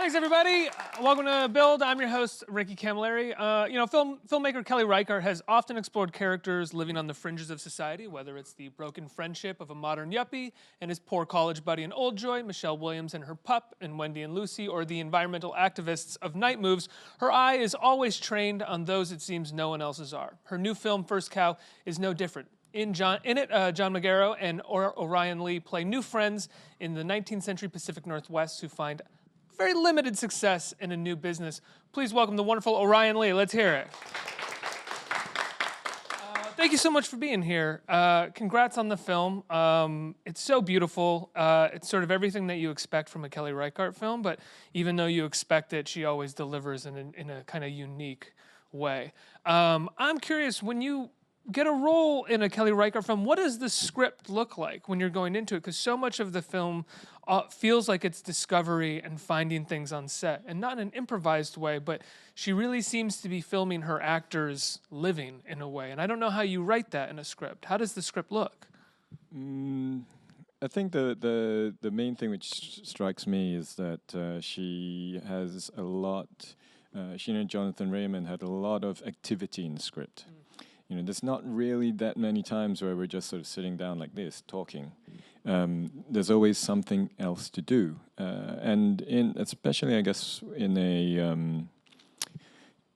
Thanks, everybody. Welcome to Build. I'm your host, Ricky Camilleri. Filmmaker Kelly Reichardt has often explored characters living on the fringes of society, whether it's the broken friendship of a modern yuppie and his poor college buddy in Oldjoy, Michelle Williams and her pup in Wendy and Lucy, or the environmental activists of Night Moves. Her eye is always trained on those it seems no one else's are. Her new film, First Cow, is no different. In it, John Magaro and Orion Lee play new friends in the 19th century Pacific Northwest who find very limited success in a new business. Please welcome the wonderful Orion Lee. Let's hear it. Thank you so much for being here. Congrats on the film. It's so beautiful. It's sort of everything that you expect from a Kelly Reichardt film, but even though you expect it, she always delivers in a kind of unique way. I'm curious, when you get a role in a Kelly Reichardt film, what does the script look like when you're going into it? Because so much of the film feels like it's discovery and finding things on set, and not in an improvised way, but she really seems to be filming her actors living in a way. And I don't know how you write that in a script. How does the script look? I think the main thing which strikes me is that she has a lot, she and Jonathan Raymond had a lot of activity in the script. You know, there's not really that many times where we're just sort of sitting down like this, talking. There's always something else to do. And especially, I guess, in a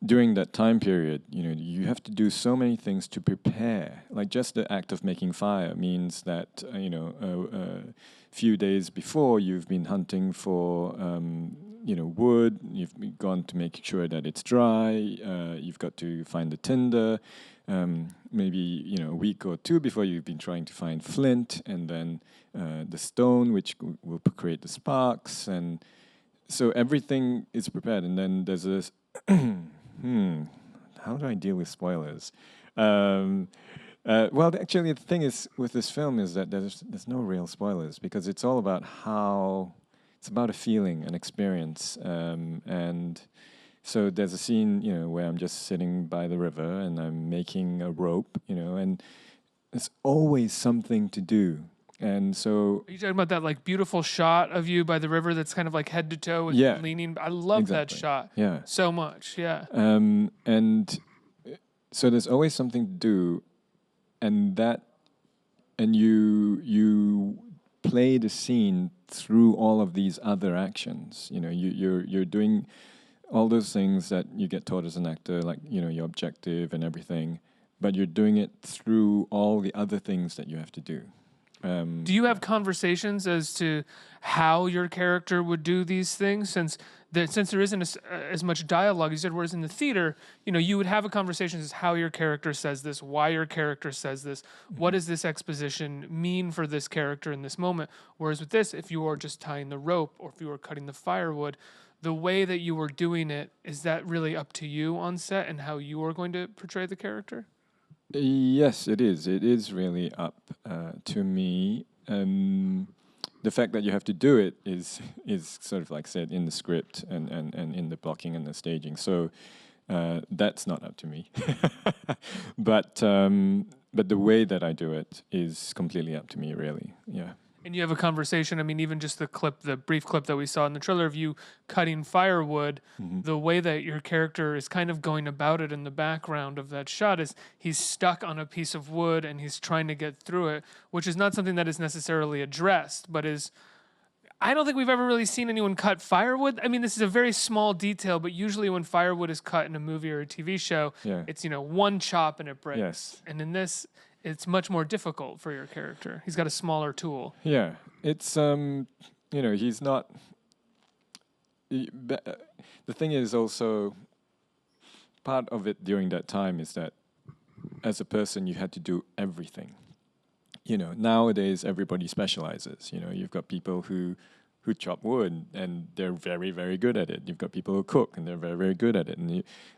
during that time period, you know, you have to do so many things to prepare. Like just the act of making fire means that, a few days before you've been hunting for, wood, you've gone to make sure that it's dry, you've got to find the tinder, maybe a week or two before you've been trying to find flint, and then the stone, which will create the sparks, and so everything is prepared. And then there's this, how do I deal with spoilers? Well, actually, the thing is with this film is that there's no real spoilers, because it's all about it's about a feeling, an experience, and so there's a scene, where I'm just sitting by the river and I'm making a rope, and there's always something to do. And so... Are you talking about that like beautiful shot of you by the river that's kind of like head to toe with leaning? I love that shot so much, and so there's always something to do, and you play the scene through all of these other actions. You're doing all those things that you get taught as an actor, like, your objective and everything, but you're doing it through all the other things that you have to do. Do you have conversations as to how your character would do these things? Since there isn't as much dialogue, you said, whereas in the theater, you would have a conversation as how your character says this, why your character says this, what does this exposition mean for this character in this moment? Whereas with this, if you are just tying the rope or if you were cutting the firewood, the way that you were doing it, is that really up to you on set and how you are going to portray the character? Yes, it is. It is really up to me. The fact that you have to do it is sort of like said in the script and in the blocking and the staging. So that's not up to me. But the way that I do it is completely up to me, really. Yeah. And you have a conversation, I mean, even just the brief clip that we saw in the trailer of you cutting firewood, the way that your character is kind of going about it in the background of that shot is he's stuck on a piece of wood and he's trying to get through it, which is not something that is necessarily addressed, but I don't think we've ever really seen anyone cut firewood. I mean, this is a very small detail, but usually when firewood is cut in a movie or a TV show, it's, one chop and it breaks. Yes. And in this, it's much more difficult for your character. He's got a smaller tool. Yeah, it's he's not. The thing is also, part of it during that time is that as a person you had to do everything. Nowadays everybody specializes. You've got people who chop wood and they're very, very good at it. You've got people who cook and they're very, very good at it.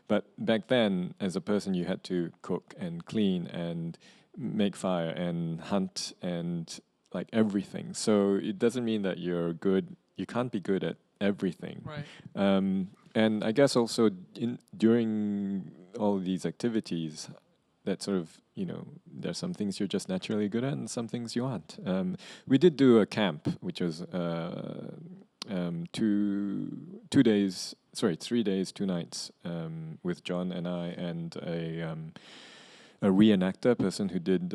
But back then, as a person, you had to cook and clean and make fire and hunt and like everything. So it doesn't mean that you're good. You can't be good at everything. Right. And I guess also during all these activities, that sort of, there's some things you're just naturally good at and some things you aren't. We did do a camp, which was two days, sorry, 3 days, 2 nights with John and I and a reenactor, person who did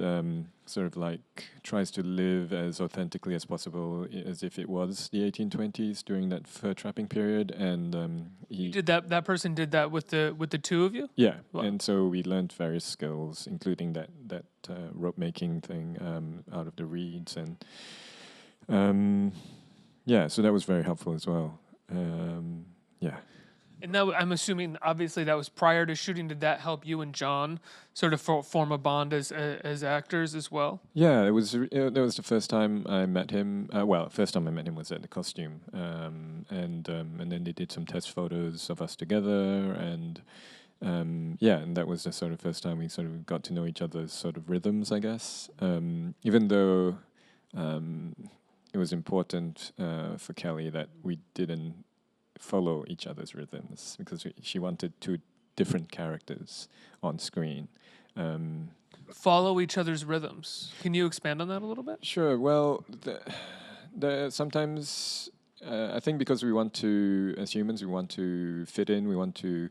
sort of like tries to live as authentically as possible, as if it was the 1820s during that fur trapping period, and he did that. That person did that with the two of you. yeah, Wow. and so we learned various skills, including that rope making thing out of the reeds, and yeah, so that was very helpful as well. Yeah. And that I'm assuming, obviously, that was prior to shooting. Did that help you and John sort of form a bond as actors as well? Yeah, it was. That was the first time I met him. Well, first time I met him was at the costume, and then they did some test photos of us together, and yeah, and that was the sort of first time we sort of got to know each other's sort of rhythms, I guess. Even though it was important for Kelly that we didn't follow each other's rhythms, because she wanted two different characters on screen. Follow each other's rhythms. Can you expand on that a little bit? Sure. Well, sometimes I think because we want to, as humans, we want to fit in. We want to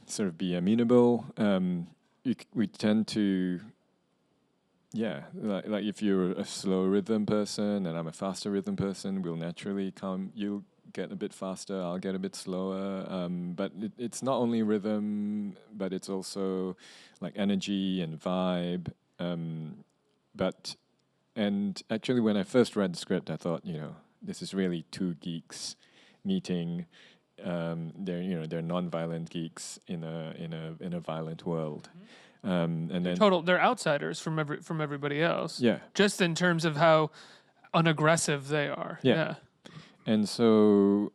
sort of be amenable. We tend to. Yeah, like if you're a slow rhythm person and I'm a faster rhythm person, we'll naturally come. You'll get a bit faster, I'll get a bit slower. But it's not only rhythm, but it's also like energy and vibe. And actually, when I first read the script, I thought, this is really two geeks meeting. They're non-violent geeks in a violent world. And then They're outsiders from everybody else. Yeah. Just in terms of how unaggressive they are. Yeah. And so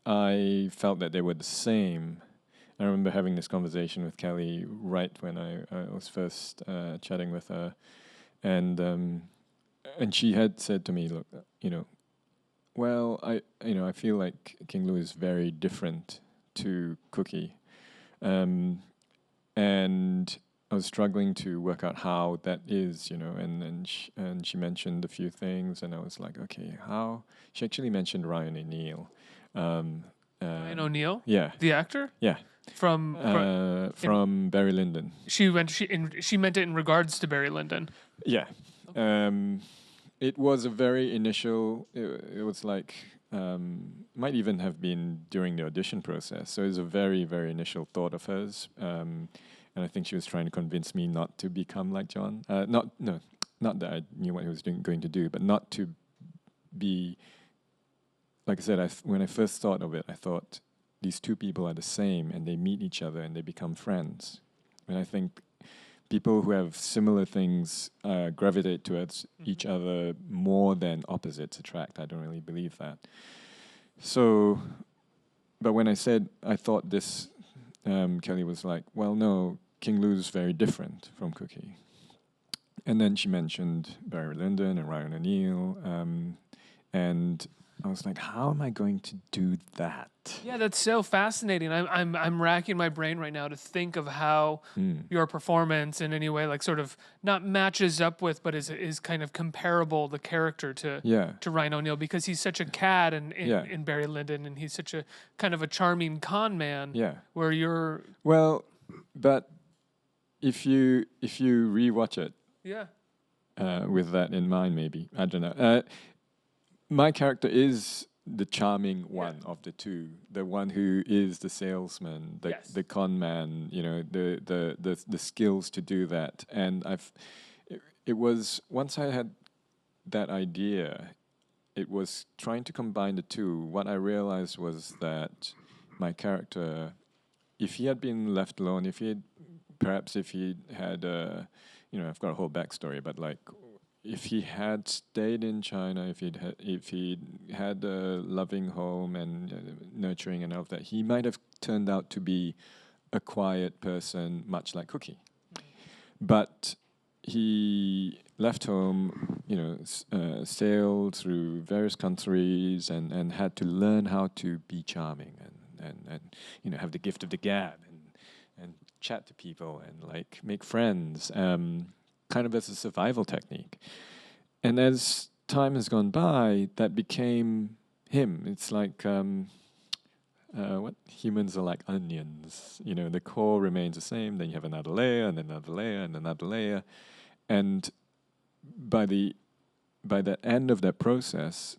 I felt that they were the same. I remember having this conversation with Kelly right when I was first chatting with her, and she had said to me, "Look, well, I feel like King Louis is very different to Cookie." And I was struggling to work out how that is, and she mentioned a few things, and I was like, okay, how? She actually mentioned Ryan O'Neill. Ryan O'Neill? Yeah. The actor? Yeah. From Barry Lyndon. She meant it in regards to Barry Lyndon. Yeah. It was a very initial, it was like, might even have been during the audition process. So it was a very, very initial thought of hers. And I think she was trying to convince me not to become like John. Not that I knew what he was going to do, but not to be, like I said, when I first thought of it, I thought these two people are the same and they meet each other and they become friends. And I think people who have similar things gravitate towards each other more than opposites attract. I don't really believe that. So, but when I said I thought this, Kelly was like, well, no, King Lou's is very different from Cookie. And then she mentioned Barry Lyndon and Ryan O'Neill, and I was like, how am I going to do that? Yeah, that's so fascinating. I'm racking my brain right now to think of how your performance in any way, like sort of not matches up with, but is kind of comparable, the character to Ryan O'Neill, because he's such a cad in Barry Lyndon, and he's such a kind of a charming con man. Yeah. Where you're but if you rewatch it, with that in mind, maybe I don't know. My character is the charming one of the two, the one who is the salesman, the con man, the skills to do that. And it was, once I had that idea, it was trying to combine the two. What I realized was that my character, if he had been left alone, if he had I've got a whole backstory, but like, if he had stayed in China, if he'd had a loving home and nurturing and all of that, he might have turned out to be a quiet person, much like Cookie. But he left home, sailed through various countries and had to learn how to be charming and have the gift of the gab and chat to people and like make friends. Kind of as a survival technique. And as time has gone by, that became him. It's like what humans are like onions. You know, the core remains the same. Then you have another layer, and another layer, and another layer, and by the end of that process,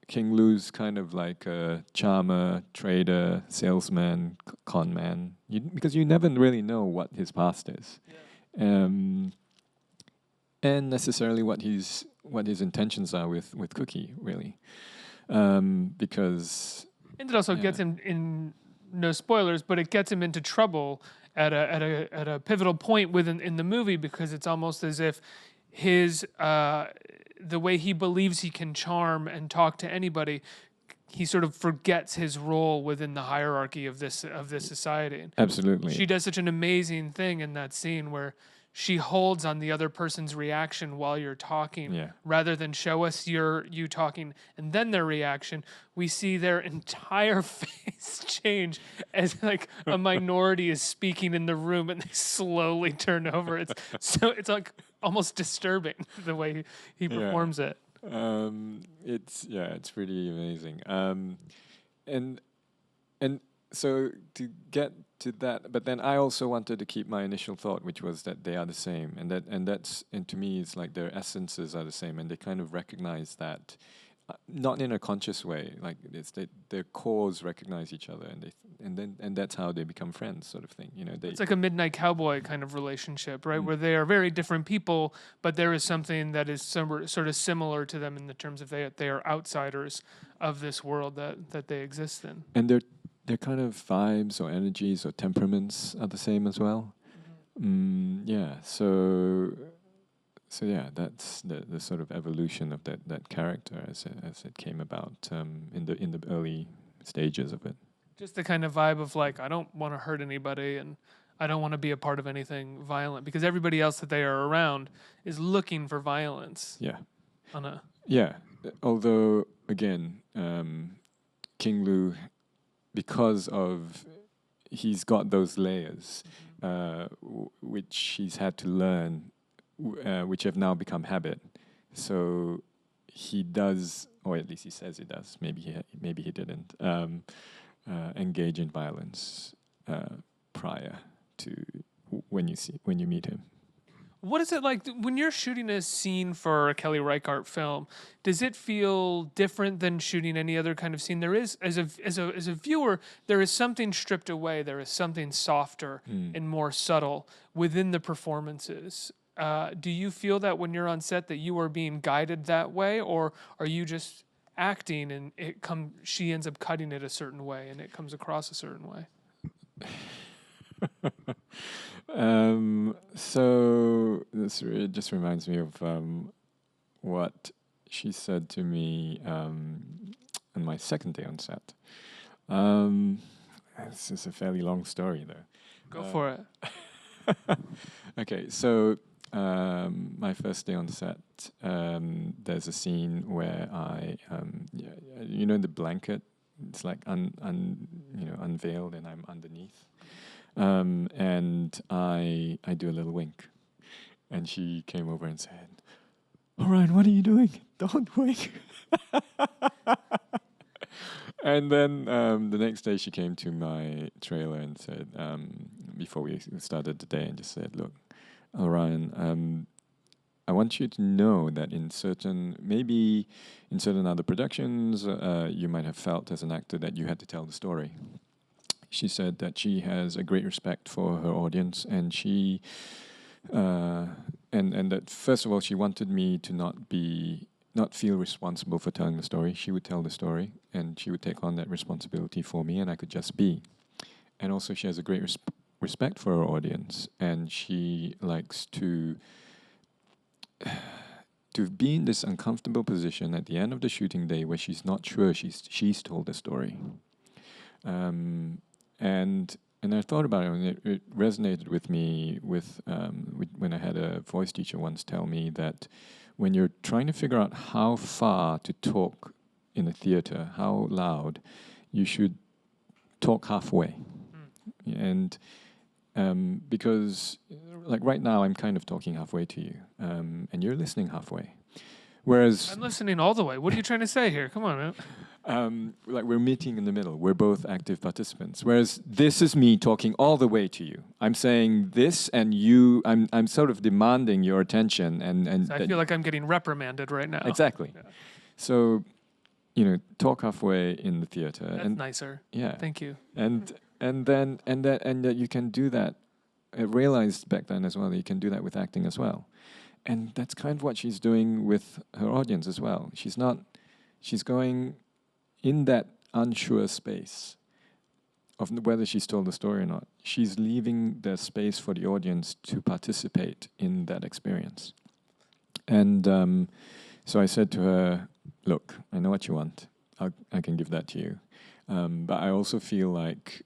King Lou's kind of like a charmer, trader, salesman, con man. Because you never really know what his past is, and necessarily what his intentions are with Cookie, really, because. And it also gets him in, no spoilers, but it gets him into trouble at a pivotal point in the movie, because it's almost as if his the way he believes he can charm and talk to anybody, he sort of forgets his role within the hierarchy of this society. Absolutely. She does such an amazing thing in that scene where she holds on the other person's reaction while you're talking, rather than show us you talking and then their reaction. We see their entire face change as like a minority is speaking in the room, and they slowly turn over. It's like almost disturbing the way he performs it. It's pretty amazing. And so to get to that, but then I also wanted to keep my initial thought, which was that they are the same, and to me it's like their essences are the same, and they kind of recognize that, not in a conscious way, like their cores recognize each other, and that's how they become friends, sort of thing. You know, it's like a Midnight Cowboy kind of relationship, right? Where they are very different people, but there is something that is sort of similar to them in the terms of they are outsiders of this world that they exist in. And their kind of vibes or energies or temperaments are the same as well. So yeah, that's the sort of evolution of that character as it came about in the early stages of it. Just the kind of vibe of like, I don't want to hurt anybody, and I don't want to be a part of anything violent, because everybody else that they are around is looking for violence. Yeah. Although again, King Lou, because of he's got those layers, which he's had to learn, which have now become habit. So he does, or at least he says he does. Maybe he didn't engage in violence prior to when you meet him. What is it like when you're shooting a scene for a Kelly Reichardt film? Does it feel different than shooting any other kind of scene? There is, as a viewer, there is something stripped away. There is something softer and more subtle within the performances. Do you feel that when you're on set that you are being guided that way, or are you just acting and she ends up cutting it a certain way and it comes across a certain way? So it just reminds me of what she said to me on my second day on set. This is a fairly long story, though. Go for it. Okay, so my first day on set, there's a scene where I, the blanket, it's like unveiled, and I'm underneath. And I do a little wink, and she came over and said, "Orion, what are you doing? Don't wink." And then the next day she came to my trailer and said, before we started the day, and just said, "Look, Orion, I want you to know that in certain other productions, you might have felt as an actor that you had to tell the story." She said that she has a great respect for her audience, and she and that first of all she wanted me to not feel responsible for telling the story. She would tell the story, and she would take on that responsibility for me, and I could just be. And also she has a great respect for her audience, and she likes to be in this uncomfortable position at the end of the shooting day where she's not sure she's told the story. And I thought about it, and it resonated with me when I had a voice teacher once tell me that when you're trying to figure out how far to talk in a theater, how loud, you should talk halfway. And because like right now I'm kind of talking halfway to you, and you're listening halfway. Whereas, I'm listening all the way. What are you trying to say here? Come on, man. like we're meeting in the middle. We're both active participants. Whereas this is me talking all the way to you. I'm saying this, and you. I'm sort of demanding your attention, and So I feel like I'm getting reprimanded right now. exactly. Yeah. So, talk halfway in the theater. That's and nicer. Yeah. Thank you. And that you can do that. I realized back then as well that you can do that with acting as well. And that's kind of what she's doing with her audience as well. She's going in that unsure space of whether she's told the story or not. She's leaving the space for the audience to participate in that experience. And so I said to her, look, I know what you want. I can give that to you. But I also feel like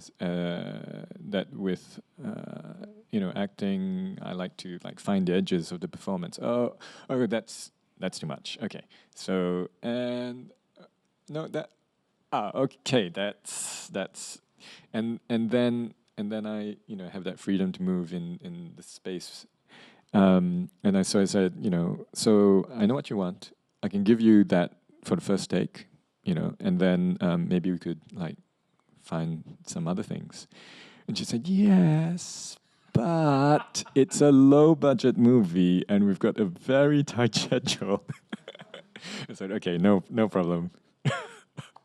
that with acting, I like to find the edges of the performance. Oh, that's too much. Okay, so no, okay, that's and then I have that freedom to move in the space. And so I said, so I know what you want. I can give you that for the first take, and then maybe we could find some other things. And she said, yes, but it's a low budget movie and we've got a very tight schedule. I said, okay, no problem.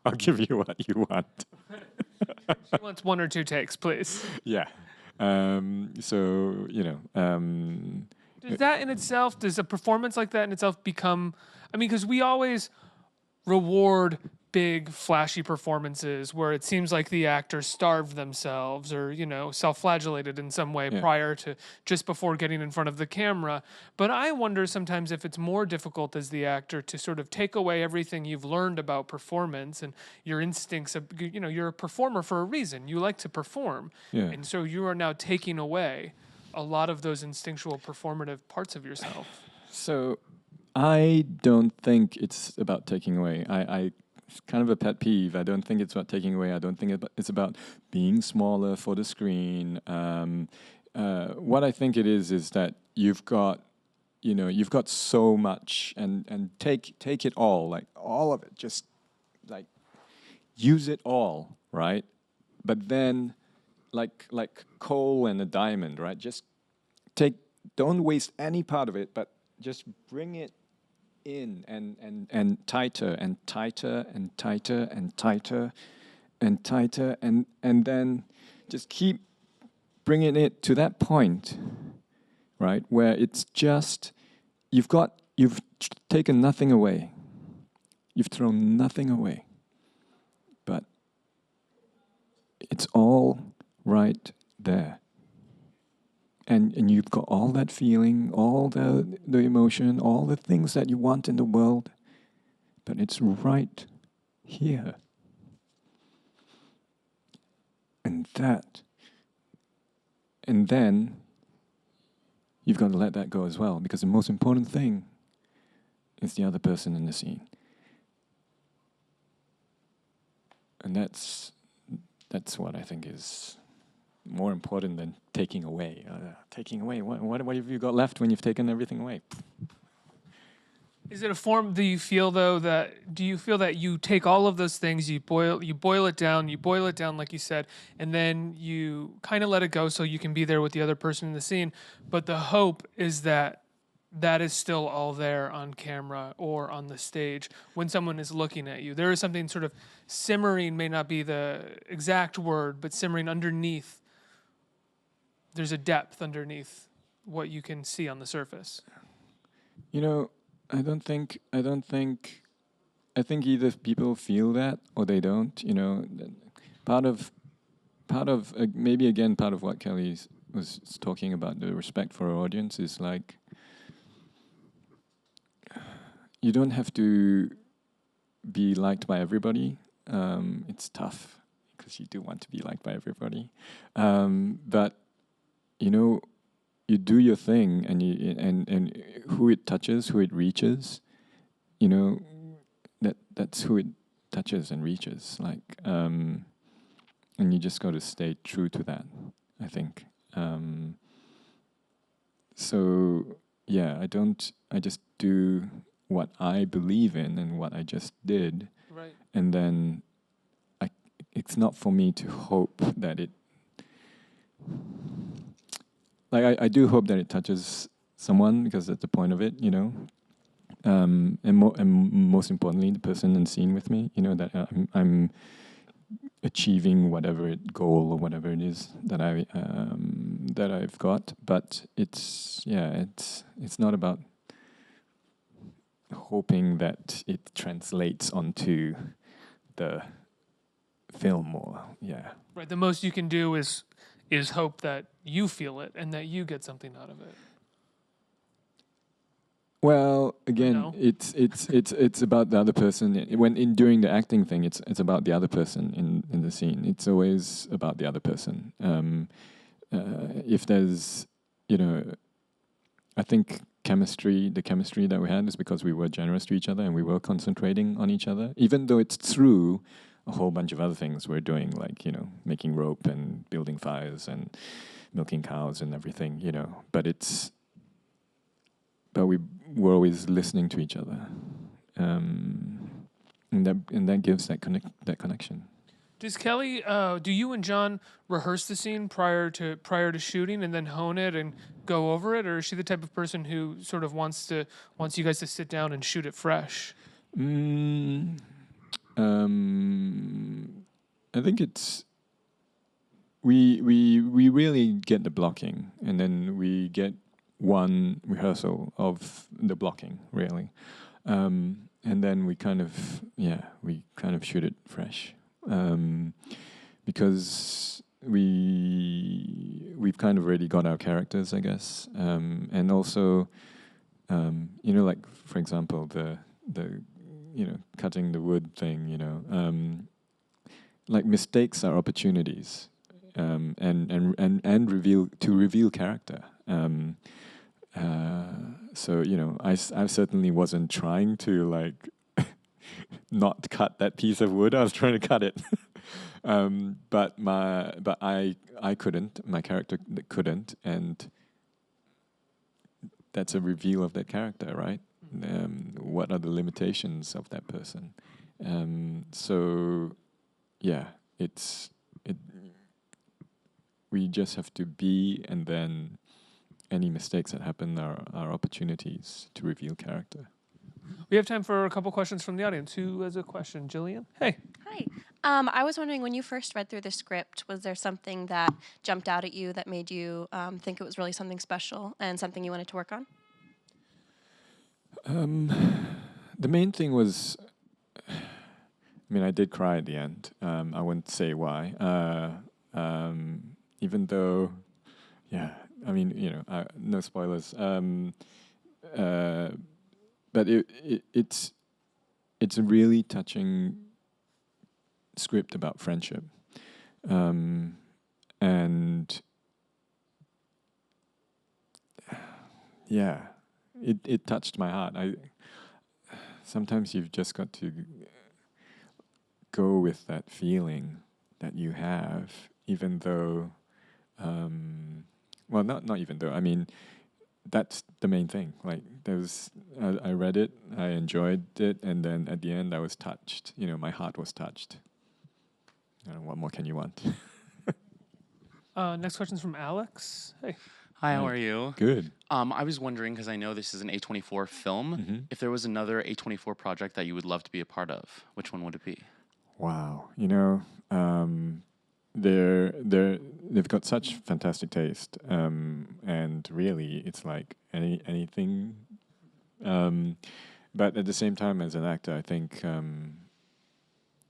I'll give you what you want. She wants 1 or 2 takes, please. Yeah. So, does a performance like that in itself become, because we always reward big flashy performances where it seems like the actor starved themselves or self-flagellated in some way prior to just before getting in front of the camera. But I wonder sometimes if it's more difficult as the actor to sort of take away everything you've learned about performance and your instincts of, you're a performer for a reason. You like to perform. Yeah. And so you are now taking away a lot of those instinctual performative parts of yourself. So I don't think it's about taking away. It's kind of a pet peeve. I don't think it's about taking away. I don't think it's about being smaller for the screen. What I think it is that you've got so much, and take it all, all of it. Just use it all, right? But then, like coal and a diamond, right? Just don't waste any part of it, but just bring it in and tighter and tighter and tighter and tighter and tighter and then just keep bringing it to that point, right, where it's just you've taken nothing away, you've thrown nothing away, but it's all right there. And you've got all that feeling, all the emotion, all the things that you want in the world, but it's right here. And then you've got to let that go as well, because the most important thing is the other person in the scene. And that's what I think is more important than taking away. Taking away, what have you got left when you've taken everything away? Is it a form? Do you feel that you take all of those things, you boil it down like you said, and then you kind of let it go so you can be there with the other person in the scene, but the hope is that is still all there on camera or on the stage when someone is looking at you. There is something sort of simmering, may not be the exact word, but simmering underneath. There's a depth underneath what you can see on the surface. I think either people feel that or they don't. Part of maybe again part of what Kelly was talking about, the respect for our audience, is you don't have to be liked by everybody. It's tough because you do want to be liked by everybody, but you do your thing, and who it touches, who it reaches, that's who it touches and reaches. And you just got to stay true to that, I think. So I don't. I just do what I believe in and what I just did, Right. and then it's not for me to hope that it. Like I do hope that it touches someone, because that's the point of it, you know. And most importantly, the person in scene with me, you know, that I'm achieving whatever goal or whatever it is that I've got. But it's not about hoping that it translates onto the film, or Right. The most you can do is hope that you feel it and that you get something out of it. Well, again, no? it's about the other person. When during the acting thing, it's about the other person in the scene. It's always about the other person. If there's, you know, I think the chemistry that we had is because we were generous to each other and we were concentrating on each other, even though it's through a whole bunch of other things we're doing, like, you know, making rope and building fires and milking cows and everything, you know. But we were always listening to each other, and that gives that connection. Does Kelly? Do you and John rehearse the scene prior to shooting and then hone it and go over it, or is she the type of person who sort of wants you guys to sit down and shoot it fresh? I think it's we really get the blocking, and then we get one rehearsal of the blocking, really, and then we kind of shoot it fresh, because we've kind of already got our characters, I guess, and also, you know, like for example the you know, cutting the wood thing, you know, like mistakes are opportunities, and reveal character. So, you know, I certainly wasn't trying to like not cut that piece of wood. I was trying to cut it, but I couldn't. My character couldn't, and that's a reveal of that character, right? What are the limitations of that person? So, yeah, we just have to be, and then any mistakes that happen are opportunities to reveal character. We have time for a couple questions from the audience. Who has a question? Jillian? Hey. Hi. I was wondering, when you first read through the script, was there something that jumped out at you that made you think it was really something special and something you wanted to work on? The main thing was, I mean, I did cry at the end. I wouldn't say why. Even though, yeah, I mean, you know, no spoilers. But it's a really touching script about friendship, and yeah, it touched my heart. Sometimes you've just got to go with that feeling that you have, even though, well, not even though. I mean, that's the main thing. Like, I read it, I enjoyed it, and then at the end, I was touched. You know, my heart was touched. What more can you want? Next question's from Alex. Hey. Hi, how are you? Good. I was wondering, because I know this is an A24 film, if there was another A24 project that you would love to be a part of, which one would it be? Wow, you know, they've got such fantastic taste, and really, it's like anything. But at the same time, as an actor, I think,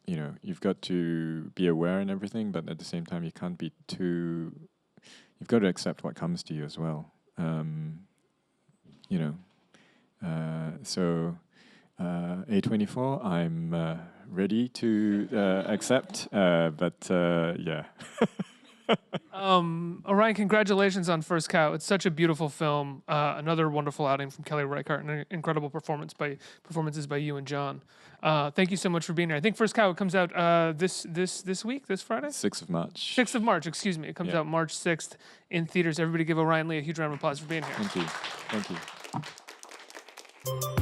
you know, you've got to be aware and everything, but at the same time, you can't be too. You've got to accept what comes to you as well. You know, so A24, I'm ready to accept, but yeah. Orion, congratulations on First Cow. It's such a beautiful film. Another wonderful outing from Kelly Reichardt, and an incredible performances by you and John. Thank you so much for being here. I think First Cow comes out this week, this Friday? 6th of March. 6th of March, excuse me. It comes out March 6th in theaters. Everybody give Orion Lee a huge round of applause for being here. Thank you. you.